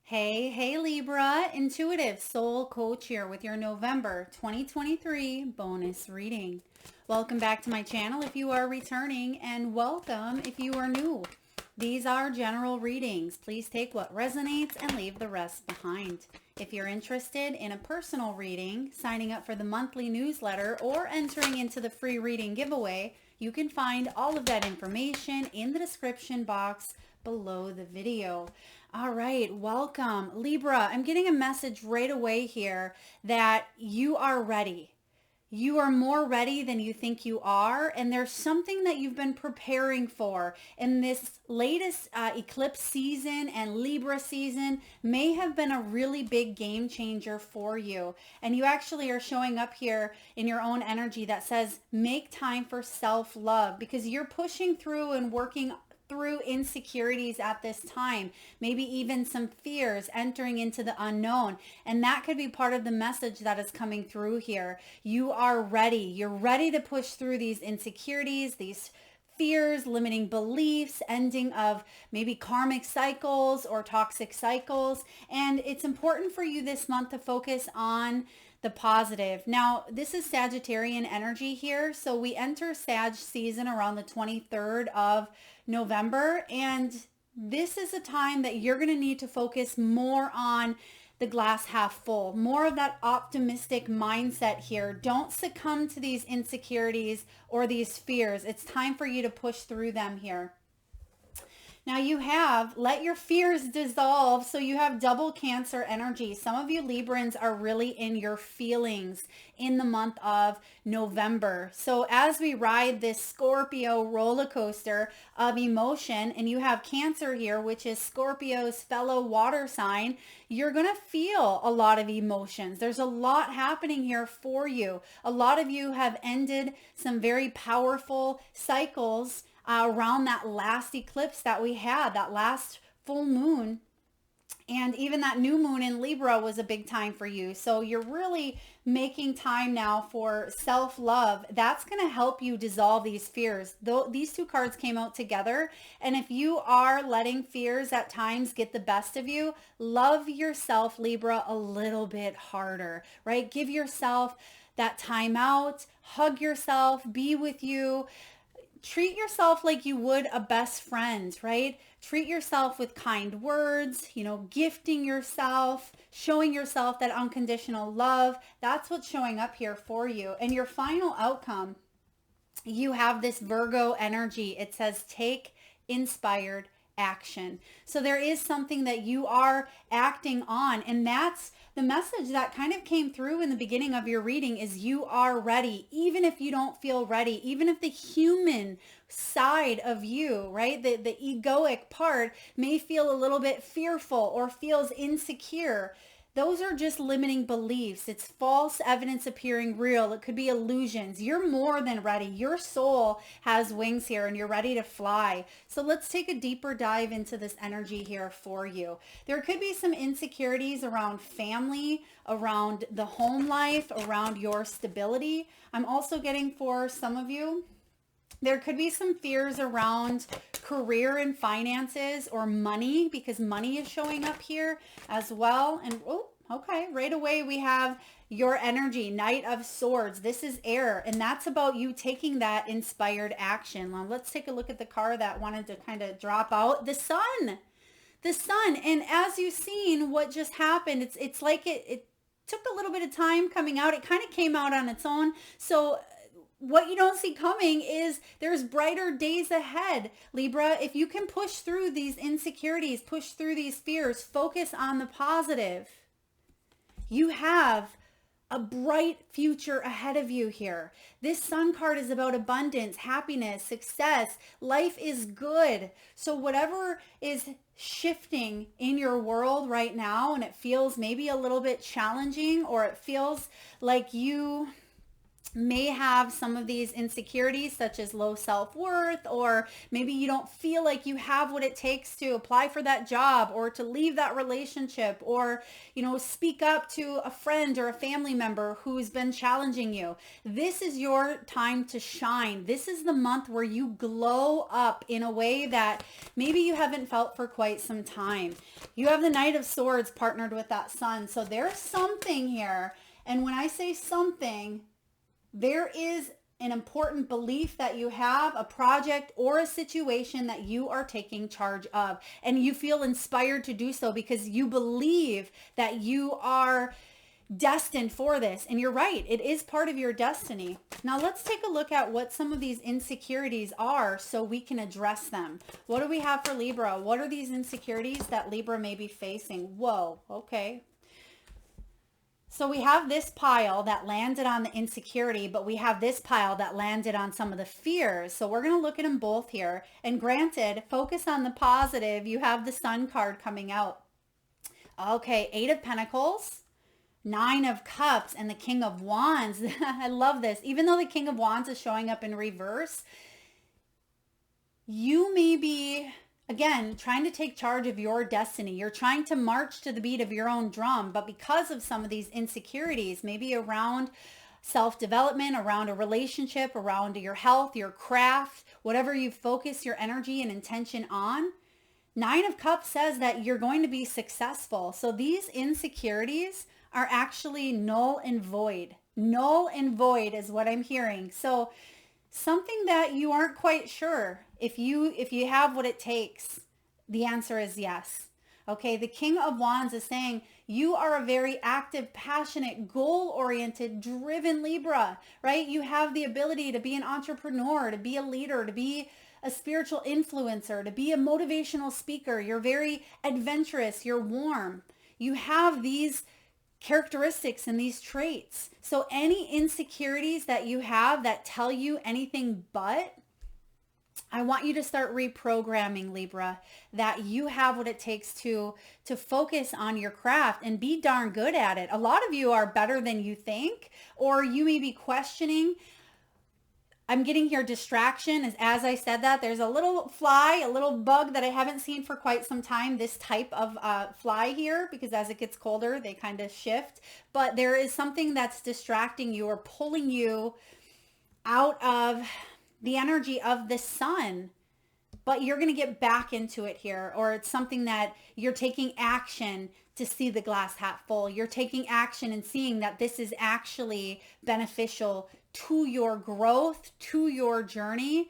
Hey Libra, intuitive soul coach here with your November 2023 bonus reading. Welcome back to my channel if you are returning, and welcome if you are new. These are general readings. Please take what resonates and leave the rest behind. If you're interested in a personal reading, signing up for the monthly newsletter, or entering into the free reading giveaway, you can find all of that information in the description box below the video. All right, welcome. Libra, I'm getting a message right away here that you are ready. You are more ready than you think you are, and there's something that you've been preparing for. And this latest eclipse season and Libra season may have been a really big game changer for you. And you actually are showing up here in your own energy that says, make time for self-love, because you're pushing through and working through insecurities at this time, maybe even some fears, entering into the unknown. And that could be part of the message that is coming through here. You are ready. You're ready to push through these insecurities, these fears, limiting beliefs, ending of maybe karmic cycles or toxic cycles. And it's important for you this month to focus on the positive. Now, this is Sagittarian energy here. So we enter Sag season around the 23rd of November. And this is a time that you're going to need to focus more on the glass half full, more of that optimistic mindset here. Don't succumb to these insecurities or these fears. It's time for you to push through them here. Now you have let your fears dissolve. So you have double Cancer energy. Some of you Librans are really in your feelings in the month of November. So as we ride this Scorpio roller coaster of emotion, and you have Cancer here, which is Scorpio's fellow water sign, you're going to feel a lot of emotions. There's a lot happening here for you. A lot of you have ended some very powerful cycles around that last eclipse that we had, that last full moon. And even that new moon in Libra was a big time for you. So you're really making time now for self-love. That's going to help you dissolve these fears. Though these two cards came out together. And if you are letting fears at times get the best of you, love yourself, Libra, a little bit harder, right? Give yourself that time out, hug yourself, be with you. Treat yourself like you would a best friend, right? Treat yourself with kind words, gifting yourself, showing yourself that unconditional love. That's what's showing up here for you. And your final outcome, you have this Virgo energy. It says take inspired action. So there is something that you are acting on, and that's the message that kind of came through in the beginning of your reading is you are ready, even if you don't feel ready, even if the human side of you, right, the egoic part may feel a little bit fearful or feels insecure. Those are just limiting beliefs. It's false evidence appearing real. It could be illusions. You're more than ready. Your soul has wings here and you're ready to fly. So let's take a deeper dive into this energy here for you. There could be some insecurities around family, around the home life, around your stability. I'm also getting for some of you, there could be some fears around career and finances or money, because money is showing up here as well. And okay, right away we have your energy, Knight of Swords. This is air, and that's about you taking that inspired action. Now let's take a look at the card that wanted to kind of drop out. The Sun. The Sun. And as you've seen what just happened, it's like it took a little bit of time coming out. It kind of came out on its own. So what you don't see coming is there's brighter days ahead, Libra. If you can push through these insecurities, push through these fears, focus on the positive, you have a bright future ahead of you here. This Sun card is about abundance, happiness, success. Life is good. So whatever is shifting in your world right now, and it feels maybe a little bit challenging, or it feels like you may have some of these insecurities such as low self-worth, or maybe you don't feel like you have what it takes to apply for that job or to leave that relationship, or speak up to a friend or a family member who's been challenging you. This is your time to shine. This is the month where you glow up in a way that maybe you haven't felt for quite some time. You have the Knight of Swords partnered with that Sun, so there's something here. And when I say something, there is an important belief that you have, a project or a situation that you are taking charge of, and you feel inspired to do so because you believe that you are destined for this. And you're right, it is part of your destiny. Now let's take a look at what some of these insecurities are so we can address them. What do we have for Libra? What are these insecurities that Libra may be facing? Whoa, okay. So we have this pile that landed on the insecurity, but we have this pile that landed on some of the fears. So we're going to look at them both here. And granted, focus on the positive. You have the Sun card coming out. Okay, 8 of Pentacles, 9 of Cups, and the King of Wands. I love this. Even though the King of Wands is showing up in reverse, you may be, again, trying to take charge of your destiny. You're trying to march to the beat of your own drum, but because of some of these insecurities, maybe around self-development, around a relationship, around your health, your craft, whatever you focus your energy and intention on, 9 of Cups says that you're going to be successful. So these insecurities are actually null and void. Null and void is what I'm hearing. So something that you aren't quite sure if you have what it takes, the answer is yes. Okay, the King of Wands is saying you are a very active, passionate, goal-oriented, driven Libra, right? You have the ability to be an entrepreneur, to be a leader, to be a spiritual influencer, to be a motivational speaker. You're very adventurous, you're warm. You have these characteristics and these traits. So any insecurities that you have that tell you anything but, I want you to start reprogramming, Libra, that you have what it takes to focus on your craft and be darn good at it. A lot of you are better than you think, or you may be questioning. I'm getting here distraction. As I said that, there's a little fly, a little bug that I haven't seen for quite some time, this type of fly here, because as it gets colder, they kind of shift. But there is something that's distracting you or pulling you out of the energy of the Sun. But you're going to get back into it here, or it's something that you're taking action to see the glass half full. You're taking action and seeing that this is actually beneficial to your growth, to your journey,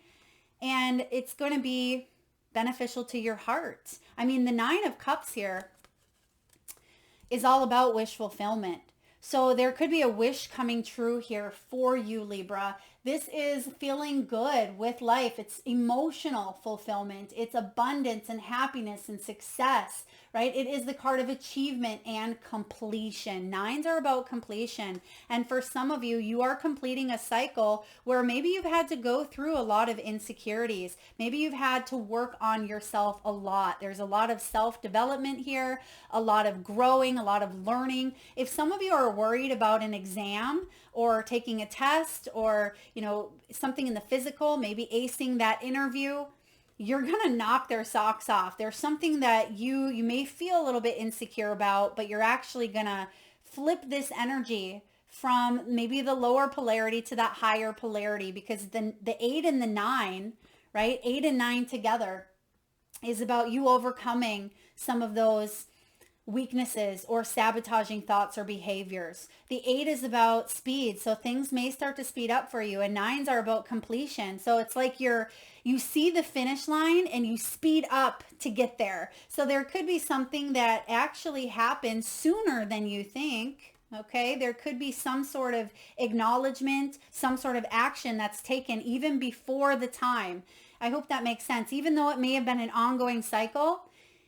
and it's going to be beneficial to your heart. I mean, the 9 of Cups here is all about wish fulfillment. So there could be a wish coming true here for you, Libra. This is feeling good with life. It's emotional fulfillment. It's abundance and happiness and success, right? It is the card of achievement and completion. 9s are about completion. And for some of you, you are completing a cycle where maybe you've had to go through a lot of insecurities. Maybe you've had to work on yourself a lot. There's a lot of self-development here, a lot of growing, a lot of learning. If some of you are worried about an exam or taking a test, or something in the physical, maybe acing that interview, you're gonna knock their socks off. There's something that you may feel a little bit insecure about, but you're actually gonna flip this energy from maybe the lower polarity to that higher polarity, because the 8 and the 9, right? 8 and 9 together is about you overcoming some of those weaknesses or sabotaging thoughts or behaviors. The 8 is about speed, so things may start to speed up for you, and 9s are about completion. So it's like you see the finish line and you speed up to get there. So there could be something that actually happens sooner than you think. Okay, there could be some sort of acknowledgement, some sort of action that's taken even before the time. I hope that makes sense. Even though it may have been an ongoing cycle,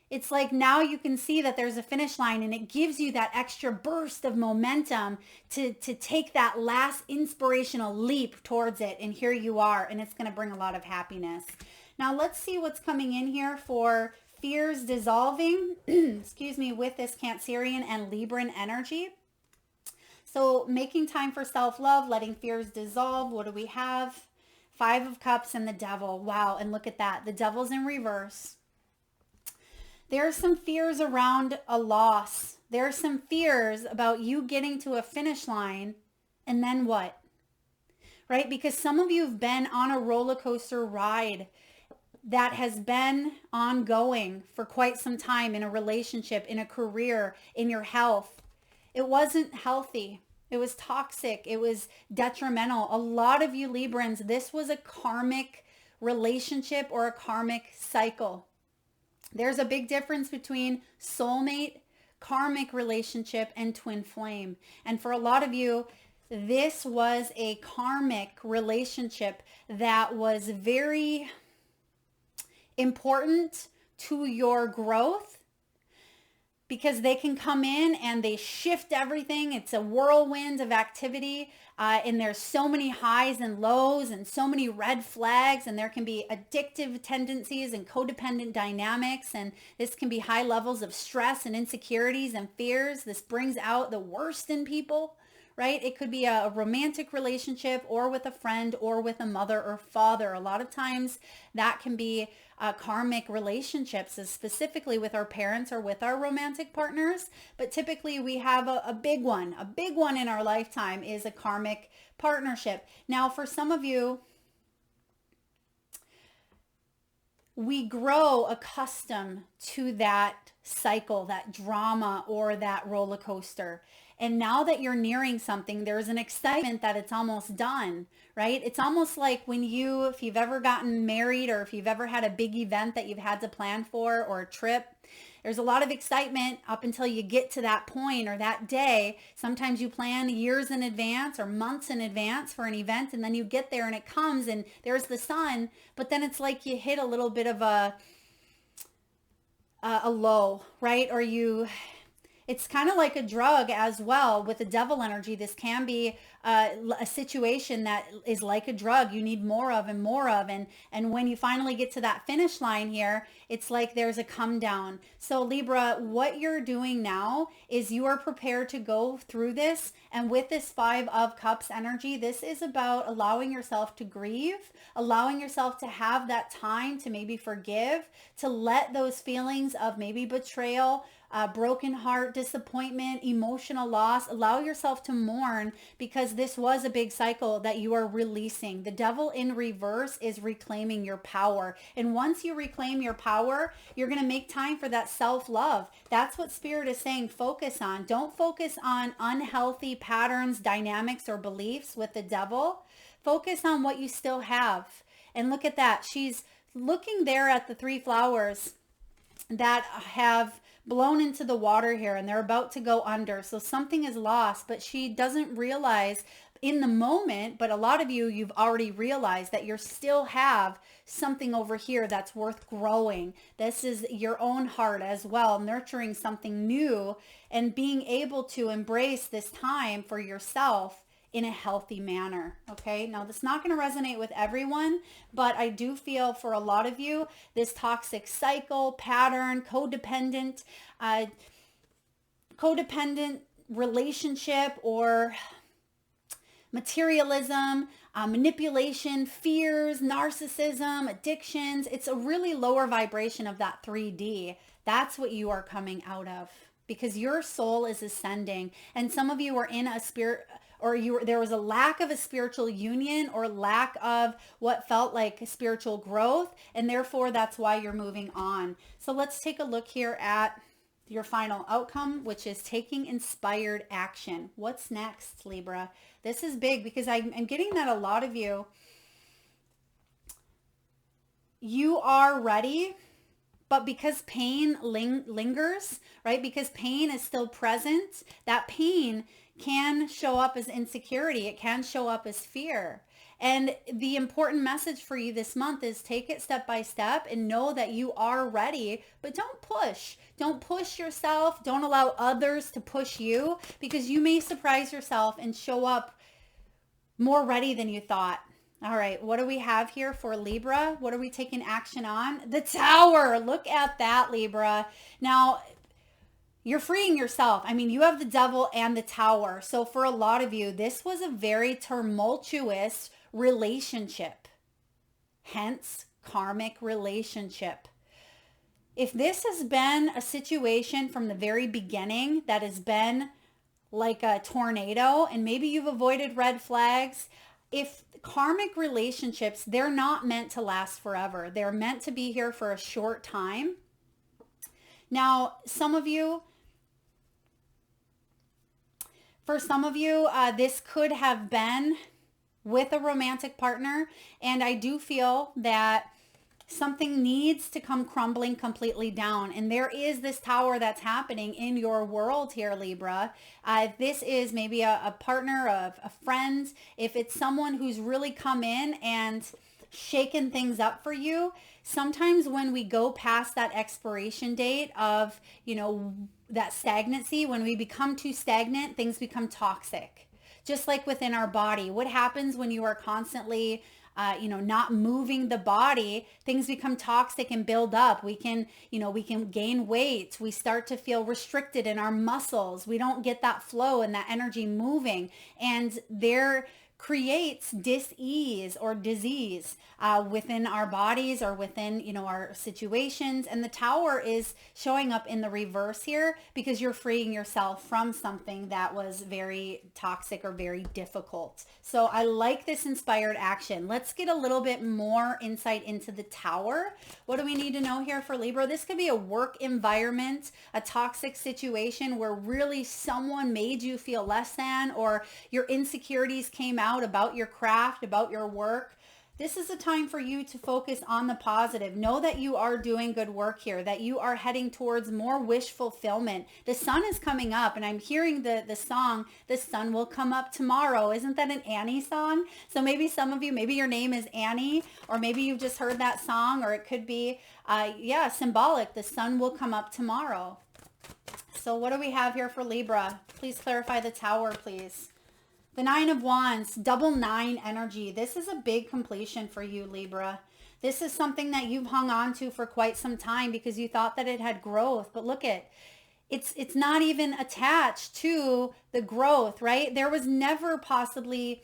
it's like now you can see that there's a finish line, and it gives you that extra burst of momentum to take that last inspirational leap towards it. And here you are, and it's going to bring a lot of happiness. Now let's see what's coming in here for fears dissolving, excuse me, with this Cancerian and Libran energy. So making time for self-love, letting fears dissolve. What do we have? Five of Cups and the Devil. Wow. And look at that. The Devil's in reverse. There are some fears around a loss. There are some fears about you getting to a finish line and then what? Right? Because some of you have been on a roller coaster ride that has been ongoing for quite some time in a relationship, in a career, in your health. It wasn't healthy. It was toxic. It was detrimental. A lot of you Librans, this was a karmic relationship or a karmic cycle. There's a big difference between soulmate, karmic relationship, and twin flame. And for a lot of you, this was a karmic relationship that was very important to your growth, because they can come in and they shift everything. It's a whirlwind of activity, and there's so many highs and lows and so many red flags, and there can be addictive tendencies and codependent dynamics, and this can be high levels of stress and insecurities and fears. This brings out the worst in people, right? It could be a romantic relationship or with a friend or with a mother or father. A lot of times that can be karmic relationships, specifically with our parents or with our romantic partners. But typically we have a big one. A big one in our lifetime is a karmic partnership. Now, for some of you, we grow accustomed to that cycle, that drama, or that roller coaster. And now that you're nearing something, there's an excitement that it's almost done, right? It's almost like when if you've ever gotten married, or if you've ever had a big event that you've had to plan for, or a trip, there's a lot of excitement up until you get to that point or that day. Sometimes you plan years in advance or months in advance for an event, and then you get there and it comes and there's the sun, but then it's like you hit a little bit of a low, right? Or it's kind of like a drug as well with the devil energy. This can be a situation that is like a drug. You need more of and more of. And when you finally get to that finish line here, it's like there's a come down. So Libra, what you're doing now is you are prepared to go through this. And with this Five of Cups energy, this is about allowing yourself to grieve, allowing yourself to have that time to maybe forgive, to let those feelings of maybe betrayal, broken heart, disappointment, emotional loss, allow yourself to mourn, because this was a big cycle that you are releasing. The Devil in reverse is reclaiming your power. And once you reclaim your power, you're going to make time for that self-love. That's what Spirit is saying, focus on. Don't focus on unhealthy patterns, dynamics, or beliefs with the Devil. Focus on what you still have. And look at that. She's looking there at the three flowers that have blown into the water here, and they're about to go under. So something is lost, but she doesn't realize in the moment, but a lot of you've already realized that you still have something over here that's worth growing. This is your own heart as well, nurturing something new and being able to embrace this time for yourself in a healthy manner. Okay. Now that's not going to resonate with everyone, but I do feel for a lot of you, this toxic cycle, pattern, codependent relationship, or materialism, manipulation, fears, narcissism, addictions. It's a really lower vibration of that 3D. That's what you are coming out of, because your soul is ascending. And some of you are in a spirit, or there was a lack of a spiritual union, or lack of what felt like spiritual growth. And therefore that's why you're moving on. So let's take a look here at your final outcome, which is taking inspired action. What's next, Libra? This is big, because I'm getting that a lot of you are ready, but because pain lingers, right? Because pain is still present, that pain can show up as insecurity. It can show up as fear. And the important message for you this month is take it step by step and know that you are ready, but don't push. Don't push yourself. Don't allow others to push you, because you may surprise yourself and show up more ready than you thought. All right, what do we have here for Libra? What are we taking action on? The Tower. Look at that, Libra. Now, you're freeing yourself. I mean, you have the devil and the tower. So for a lot of you, this was a very tumultuous relationship. Hence, karmic relationship. If this has been a situation from the very beginning that has been like a tornado, and maybe you've avoided red flags, if karmic relationships, they're not meant to last forever. They're meant to be here for a short time. Now, for some of you, this could have been with a romantic partner, and I do feel that something needs to come crumbling completely down. And there is this tower that's happening in your world here, Libra. If this is maybe a partner, of a friend, if it's someone who's really come in and shaken things up for you, sometimes when we go past that expiration date of, that stagnancy, when we become too stagnant, things become toxic. Just like within our body, what happens when you are constantly not moving the body, things become toxic and build up. We can gain weight. We start to feel restricted in our muscles. We don't get that flow and that energy moving. And there creates dis-ease or disease within our bodies or within, our situations. And the tower is showing up in the reverse here because you're freeing yourself from something that was very toxic or very difficult. So I like this inspired action. Let's get a little bit more insight into the tower. What do we need to know here for Libra? This could be a work environment, a toxic situation where really someone made you feel less than, or your insecurities came out about your craft, about your work. This is a time for you to focus on the positive. Know that you are doing good work here, that you are heading towards more wish fulfillment. The sun is coming up, and I'm hearing the song, "The Sun Will Come Up Tomorrow." Isn't that an Annie song? So maybe some of you, maybe your name is Annie, or maybe you've just heard that song, or it could be, symbolic. The sun will come up tomorrow. So what do we have here for Libra? Please clarify the tower, please. The Nine of Wands, double 9 energy. This is a big completion for you, Libra. This is something that you've hung on to for quite some time because you thought that it had growth. But look it's not even attached to the growth, right? There was never possibly,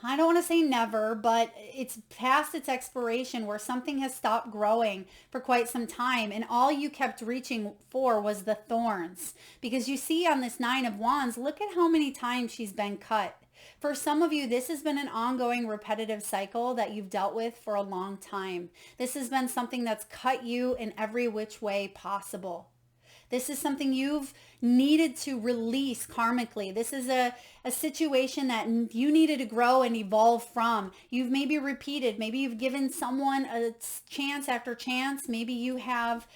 I don't want to say never, but it's past its expiration where something has stopped growing for quite some time. And all you kept reaching for was the thorns. Because you see on this Nine of Wands, look at how many times she's been cut. For some of you, this has been an ongoing repetitive cycle that you've dealt with for a long time. This has been something that's cut you in every which way possible. This is something you've needed to release karmically. This is a situation that you needed to grow and evolve from. You've maybe repeated. Maybe you've given someone a chance after chance. Maybe you have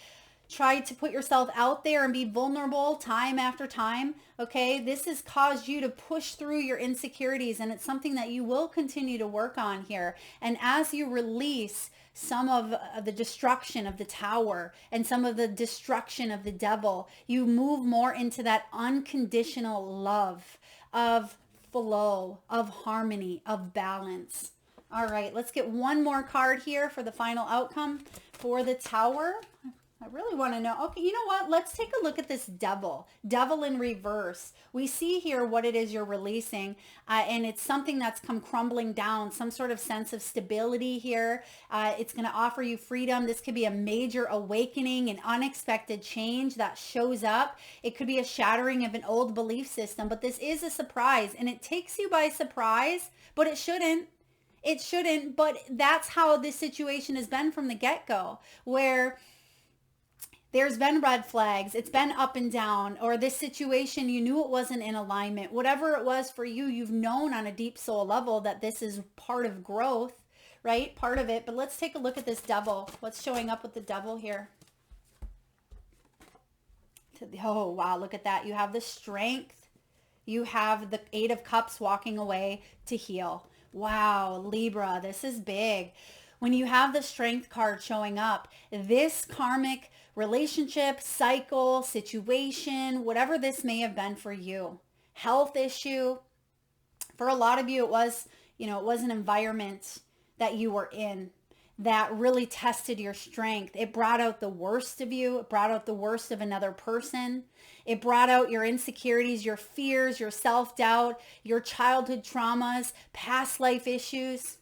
tried to put yourself out there and be vulnerable time after time. Okay, this has caused you to push through your insecurities, and it's something that you will continue to work on here. And as you release some of the destruction of the tower and some of the destruction of the devil, you move more into that unconditional love of flow, of harmony, of balance. All right, let's get one more card here for the final outcome for the tower. I really want to know. Okay, you know what? Let's take a look at this devil in reverse. We see here what it is you're releasing, and it's something that's come crumbling down, some sort of sense of stability here. It's going to offer you freedom. This could be a major awakening, an unexpected change that shows up. It could be a shattering of an old belief system, but this is a surprise, and it takes you by surprise, but it shouldn't. It shouldn't, but that's how this situation has been from the get-go, where there's been red flags, it's been up and down, or this situation, you knew it wasn't in alignment. Whatever it was for you, you've known on a deep soul level that this is part of growth, right? Part of it. But let's take a look at this devil. What's showing up with the devil here? Oh, wow, look at that. You have the strength. You have the Eight of Cups walking away to heal. Wow, Libra, this is big. When you have the Strength card showing up, this karmic relationship, cycle, situation, whatever this may have been for you, health issue, for a lot of you, it was an environment that you were in that really tested your strength. It brought out the worst of you. It brought out the worst of another person. It brought out your insecurities, your fears, your self-doubt, your childhood traumas, past life issues.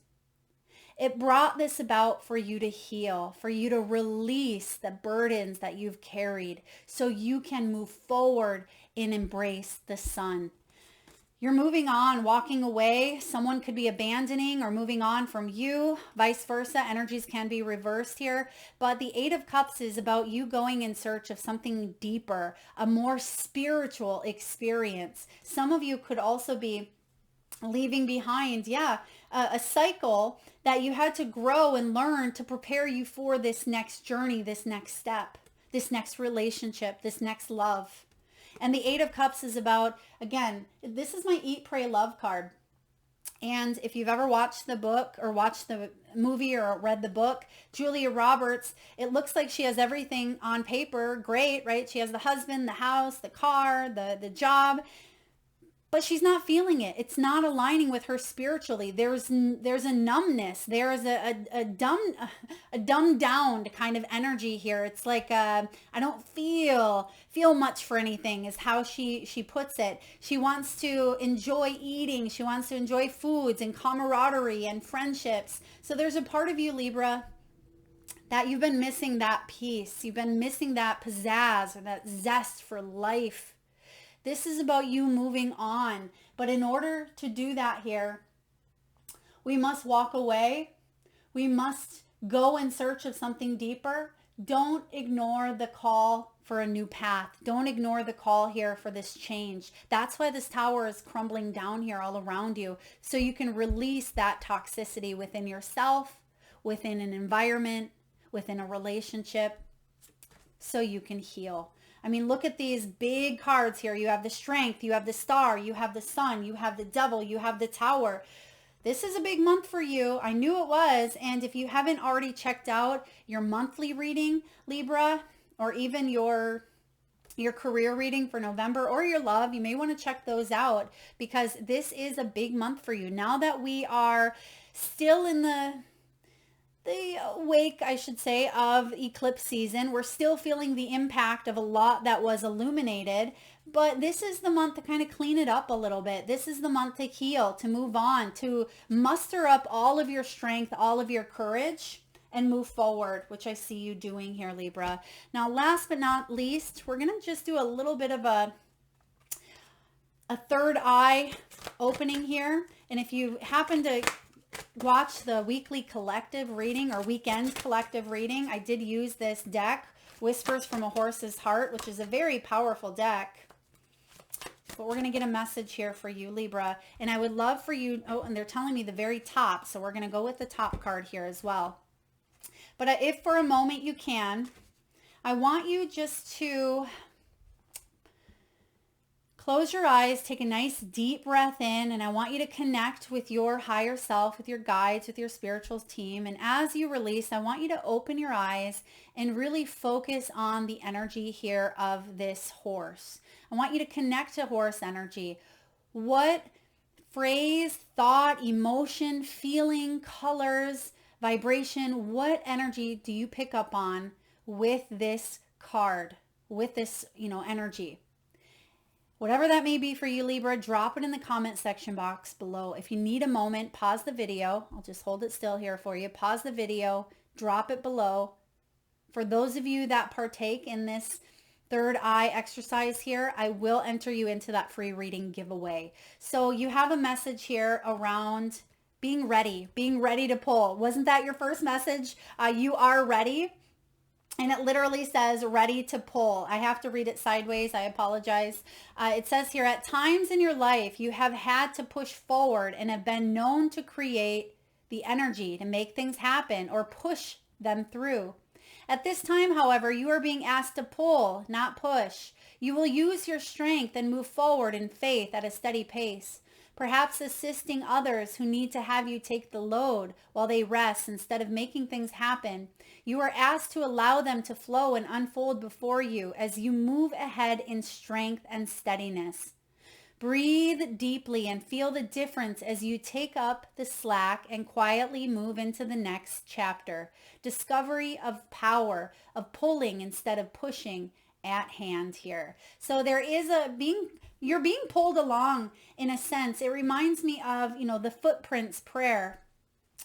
It brought this about for you to heal, for you to release the burdens that you've carried so you can move forward and embrace the sun. You're moving on, walking away. Someone could be abandoning or moving on from you. Vice versa. Energies can be reversed here. But the Eight of Cups is about you going in search of something deeper, a more spiritual experience. Some of you could also be leaving behind, a cycle that you had to grow and learn to prepare you for this next journey, this next step, this next relationship, this next love. And the Eight of Cups is about, again, this is my Eat, Pray, Love card. And if you've ever watched the book or watched the movie or read the book, Julia Roberts, it looks like she has everything on paper. Great, right? She has the husband, the house, the car, the job. But she's not feeling it. It's not aligning with her spiritually. There's a numbness. There's a dumbed down kind of energy here. It's like I don't feel much for anything is how she puts it. She wants to enjoy eating. She wants to enjoy foods and camaraderie and friendships. So there's a part of you, Libra, that you've been missing that peace. You've been missing that pizzazz or that zest for life. This is about you moving on. But in order to do that here, we must walk away. We must go in search of something deeper. Don't ignore the call for a new path. Don't ignore the call here for this change. That's why this tower is crumbling down here all around you. So you can release that toxicity within yourself, within an environment, within a relationship, so you can heal. I mean, look at these big cards here. You have the Strength, you have the Star, you have the Sun, you have the Devil, you have the Tower. This is a big month for you. I knew it was. And if you haven't already checked out your monthly reading, Libra, or even your career reading for November or your love, you may want to check those out because this is a big month for you. Now that we are still in the wake, I should say, of eclipse season. We're still feeling the impact of a lot that was illuminated, but this is the month to kind of clean it up a little bit. This is the month to heal, to move on, to muster up all of your strength, all of your courage, and move forward, which I see you doing here, Libra. Now, last but not least, we're going to just do a little bit of a third eye opening here. And if you happen to watch the weekly collective reading or weekend collective reading, I did use this deck, Whispers from a Horse's Heart, which is a very powerful deck. But we're going to get a message here for you, Libra. And I would love for you, oh, and they're telling me the very top, so we're going to go with the top card here as well. But if for a moment you can, I want you just to close your eyes, take a nice deep breath in, and I want you to connect with your higher self, with your guides, with your spiritual team. And as you release, I want you to open your eyes and really focus on the energy here of this horse. I want you to connect to horse energy. What phrase, thought, emotion, feeling, colors, vibration, what energy do you pick up on with this card, with this, energy? Whatever that may be for you, Libra, drop it in the comment section box below. If you need a moment, pause the video. I'll just hold it still here for you. Pause the video, drop it below. For those of you that partake in this third eye exercise here, I will enter you into that free reading giveaway. So you have a message here around being ready to pull. Wasn't that your first message? You are ready. And it literally says ready to pull. I have to read it sideways. I apologize. It says here, at times in your life, you have had to push forward and have been known to create the energy to make things happen or push them through. At this time, however, you are being asked to pull, not push. You will use your strength and move forward in faith at a steady pace, perhaps assisting others who need to have you take the load while they rest instead of making things happen. You are asked to allow them to flow and unfold before you as you move ahead in strength and steadiness. Breathe deeply and feel the difference as you take up the slack and quietly move into the next chapter. Discovery of power, of pulling instead of pushing at hand here. So there is you're being pulled along in a sense. It reminds me of, the footprints prayer,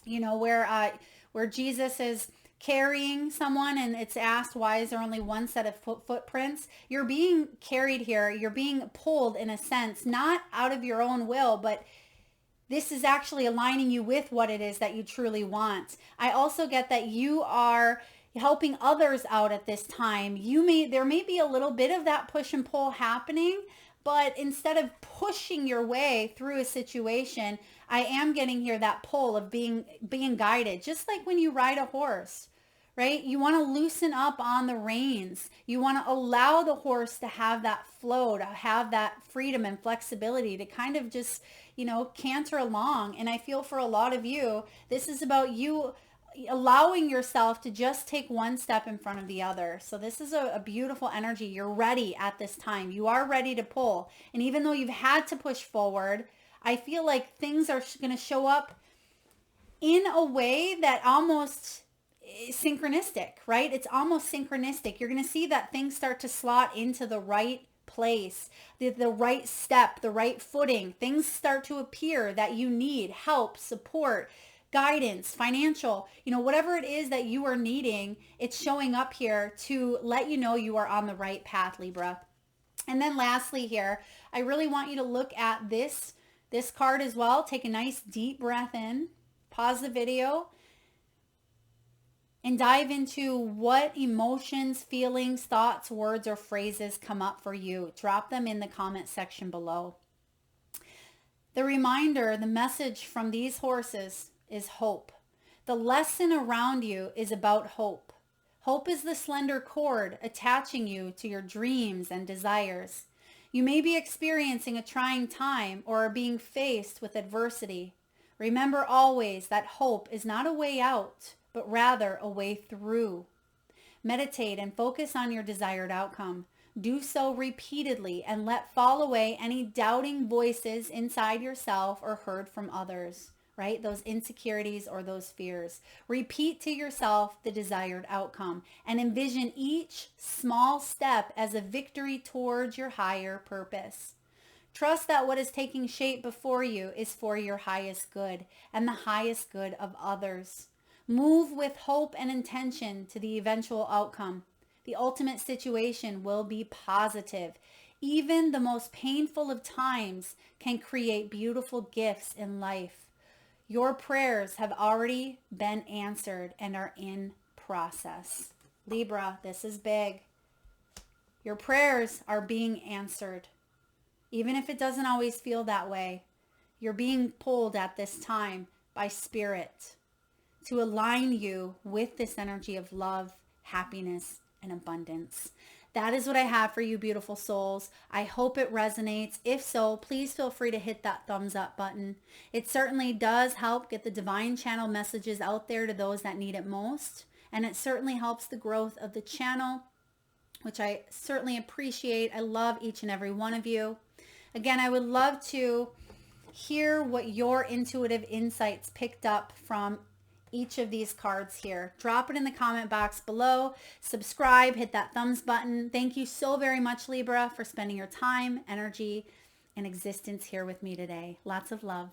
where Jesus is carrying someone and it's asked, why is there only one set of footprints? You're being carried here. You're being pulled in a sense, not out of your own will, but this is actually aligning you with what it is that you truly want. I also get that you are helping others out at this time. There may be a little bit of that push and pull happening, but instead of pushing your way through a situation, I am getting here that pull of being guided, just like when you ride a horse, right? You want to loosen up on the reins. You want to allow the horse to have that flow, to have that freedom and flexibility to kind of just, canter along. And I feel for a lot of you, this is about you allowing yourself to just take one step in front of the other. So this is a beautiful energy. You're ready at this time. You are ready to pull. And even though you've had to push forward, I feel like things are going to show up in a way that almost is synchronistic, right? It's almost synchronistic. You're going to see that things start to slot into the right place, the right step, the right footing. Things start to appear that you need help, support, guidance, financial, whatever it is that you are needing, it's showing up here to let you know you are on the right path, Libra. And then lastly here, I really want you to look at this card as well. Take a nice deep breath in, pause the video, and dive into what emotions, feelings, thoughts, words, or phrases come up for you. Drop them in the comment section below. The reminder, the message from these horses is hope. The lesson around you is about hope. Hope is the slender cord attaching you to your dreams and desires. You may be experiencing a trying time or are being faced with adversity. Remember always that hope is not a way out, but rather a way through. Meditate and focus on your desired outcome. Do so repeatedly and let fall away any doubting voices inside yourself or heard from others. Right? Those insecurities or those fears. Repeat to yourself the desired outcome and envision each small step as a victory towards your higher purpose. Trust that what is taking shape before you is for your highest good and the highest good of others. Move with hope and intention to the eventual outcome. The ultimate situation will be positive. Even the most painful of times can create beautiful gifts in life. Your prayers have already been answered and are in process. Libra, this is big. Your prayers are being answered. Even if it doesn't always feel that way, you're being pulled at this time by spirit to align you with this energy of love, happiness, and abundance. That is what I have for you, beautiful souls. I hope it resonates. If so, please feel free to hit that thumbs up button. It certainly does help get the divine channel messages out there to those that need it most. And it certainly helps the growth of the channel, which I certainly appreciate. I love each and every one of you. Again, I would love to hear what your intuitive insights picked up from each of these cards here. Drop it in the comment box below. Subscribe, hit that thumbs button. Thank you so very much, Libra, for spending your time, energy, and existence here with me today. Lots of love.